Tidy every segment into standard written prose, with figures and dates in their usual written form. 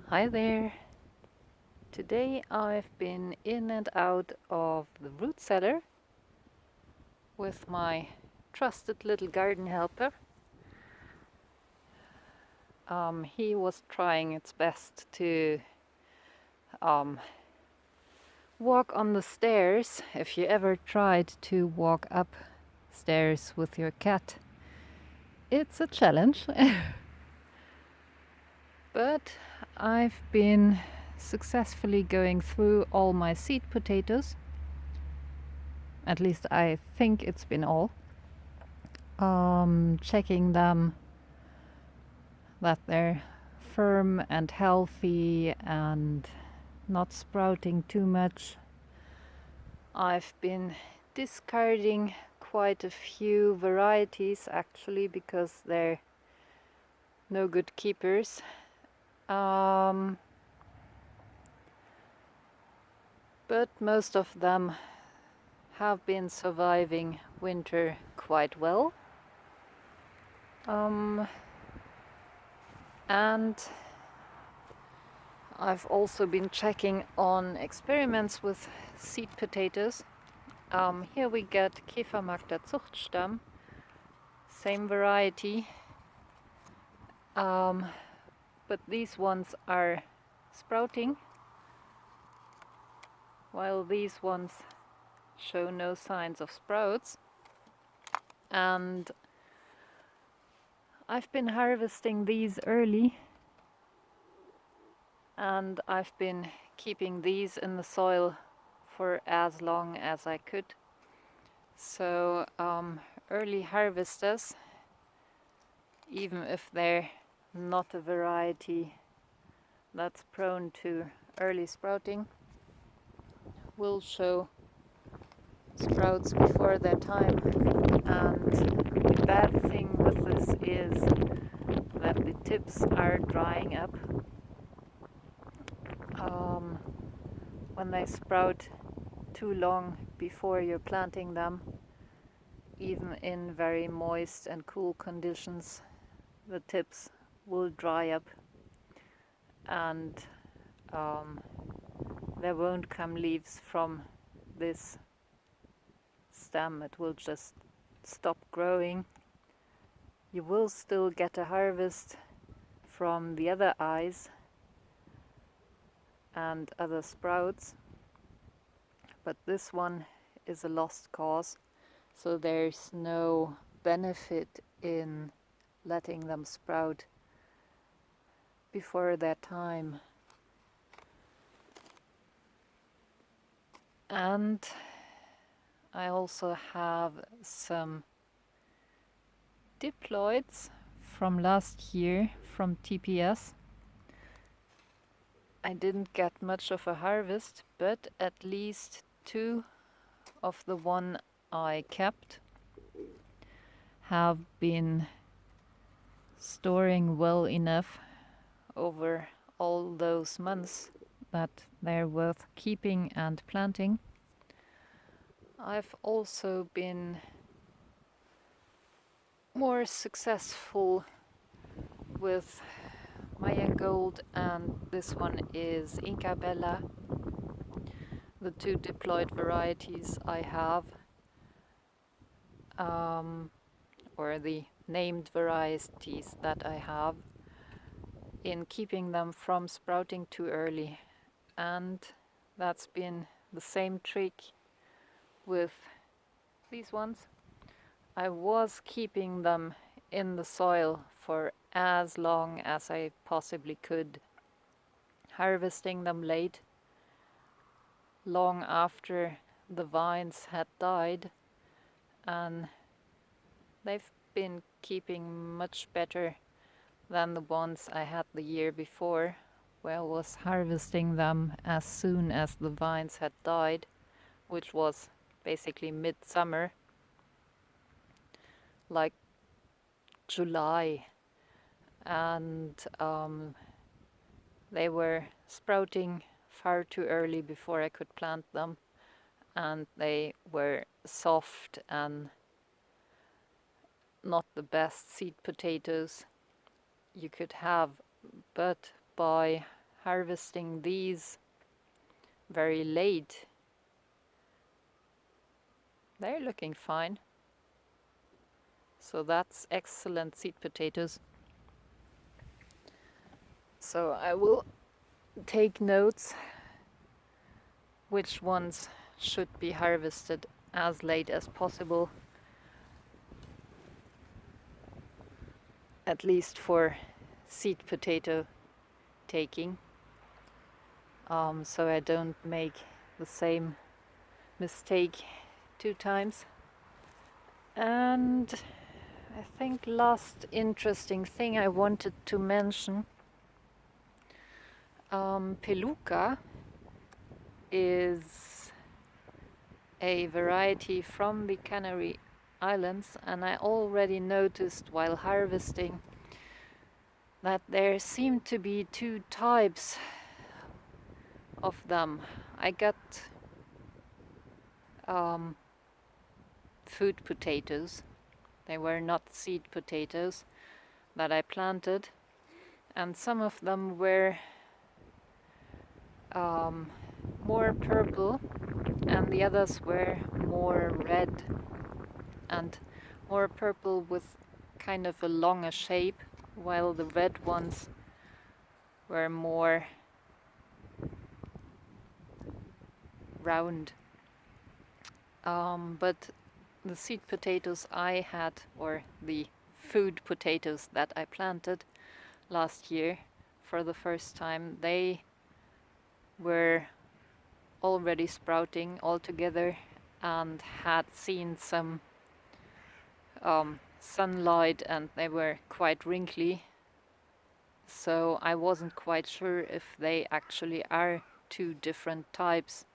Hi there! Today I've been in and out of the root cellar with my trusted little garden helper. He was trying its best to walk on the stairs. If you ever tried to walk up stairs with your cat, it's a challenge. But I've been successfully going through all my seed potatoes. At least I think it's been all. Checking them that they're firm and healthy and not sprouting too much. I've been discarding quite a few varieties actually because they're no good keepers. But most of them have been surviving winter quite well. And I've also been checking on experiments with seed potatoes. Here we get Käfermagda Zuchtstamm, same variety, but these ones are sprouting, while these ones show no signs of sprouts. And I've been harvesting these early, and I've been keeping these in the soil for as long as I could. So early harvesters, even if they're not a variety that's prone to early sprouting, will show sprouts before their time. And the bad thing with this is that the tips are drying up. When they sprout too long before you're planting them, even in very moist and cool conditions, the tips will dry up and there won't come leaves from this stem. It will just stop growing. You will still get a harvest from the other eyes and other sprouts, but this one is a lost cause, so there's no benefit in letting them sprout before their time. And I also have some diploids from last year from TPS. I didn't get much of a harvest, but at least 2 of the one I kept have been storing well enough over all those months that they're worth keeping and planting. I've also been more successful with Mayan Gold, and this one is Inca Bella, the 2 diploid varieties I have, or the named varieties that I have, in keeping them from sprouting too early. And that's been the same trick with these ones. I was keeping them in the soil for as long as I possibly could, harvesting them late, long after the vines had died, and they've been keeping much better than the ones I had the year before, where I was harvesting them as soon as the vines had died, which was basically midsummer, like July, and they were sprouting far too early before I could plant them, and they were soft and not the best seed potatoes you could have. But by harvesting these very late. They're looking fine. So that's excellent seed potatoes. So I will take notes which ones should be harvested as late as possible, at least for seed potato taking, so I don't make the same mistake 2 times. And I think last interesting thing I wanted to mention, Peluca is a variety from the Canary Islands, and I already noticed while harvesting that there seem to be 2 types of them. I got food potatoes. They were not seed potatoes that I planted, and some of them were more purple and the others were more red and more purple with kind of a longer shape, while the red ones were more round. But the seed potatoes I had, or the food potatoes that I planted last year for the first time, they were already sprouting altogether and had seen some sunlight, and they were quite wrinkly. So I wasn't quite sure if they actually are 2 different types.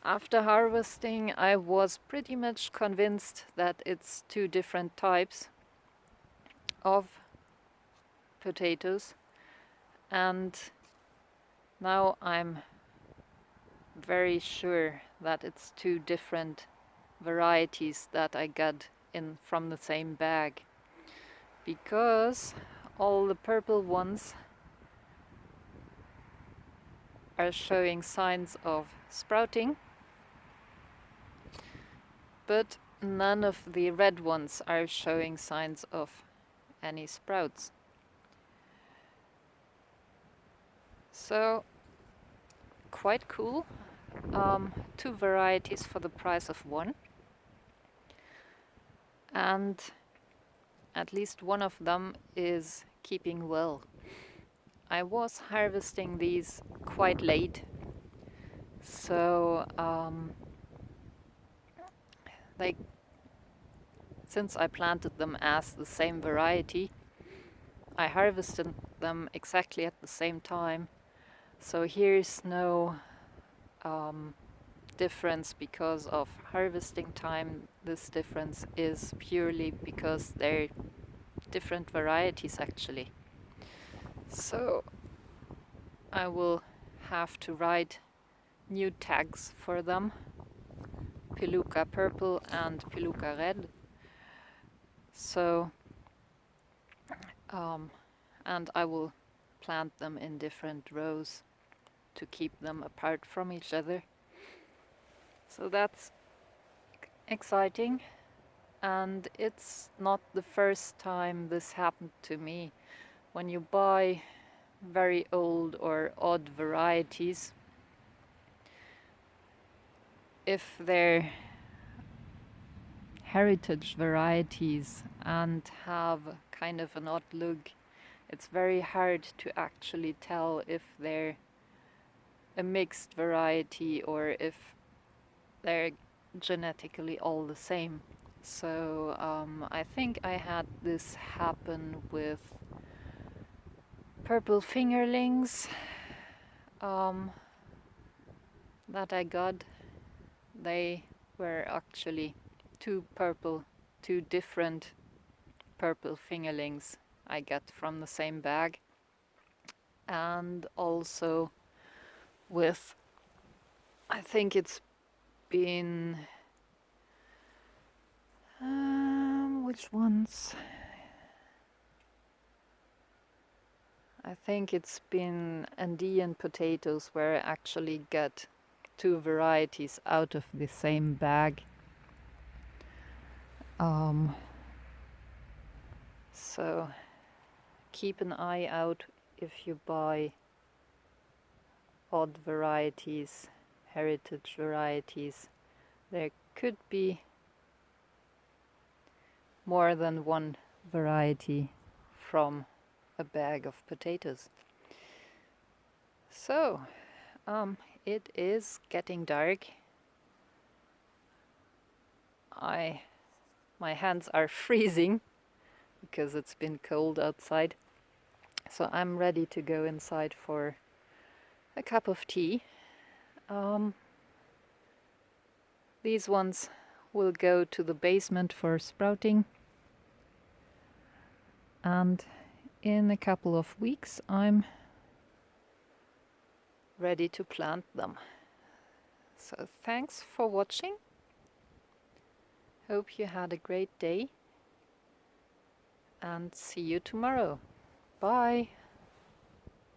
After harvesting, I was pretty much convinced that it's 2 different types of potatoes, and now I'm very sure that it's 2 different varieties that I got in from the same bag, because all the purple ones are showing signs of sprouting, but none of the red ones are showing signs of any sprouts. So quite cool. 2 varieties for the price of 1, and at least one of them is keeping well. I was harvesting these quite late, so since I planted them as the same variety, I harvested them exactly at the same time. So here's no difference because of harvesting time. This difference is purely because they're different varieties actually. So I will have to write new tags for them, Peluca purple and Peluca red. So and I will plant them in different rows to keep them apart from each other. So that's exciting, and it's not the first time this happened to me. When you buy very old or odd varieties, if they're heritage varieties and have kind of an odd look, it's very hard to actually tell if they're a mixed variety or if they're genetically all the same. So I think I had this happen with purple fingerlings that I got. They were actually 2 different purple fingerlings I got from the same bag. And also with, I think it's been, which ones? I think it's been Andean potatoes where I actually get two varieties out of the same bag. So keep an eye out if you buy odd varieties, heritage varieties. There could be more than one variety from a bag of potatoes. So, it is getting dark. My hands are freezing because it's been cold outside. So I'm ready to go inside for a cup of tea. These ones will go to the basement for sprouting. And in a couple of weeks I'm ready to plant them. So thanks for watching. Hope you had a great day and see you tomorrow. Bye.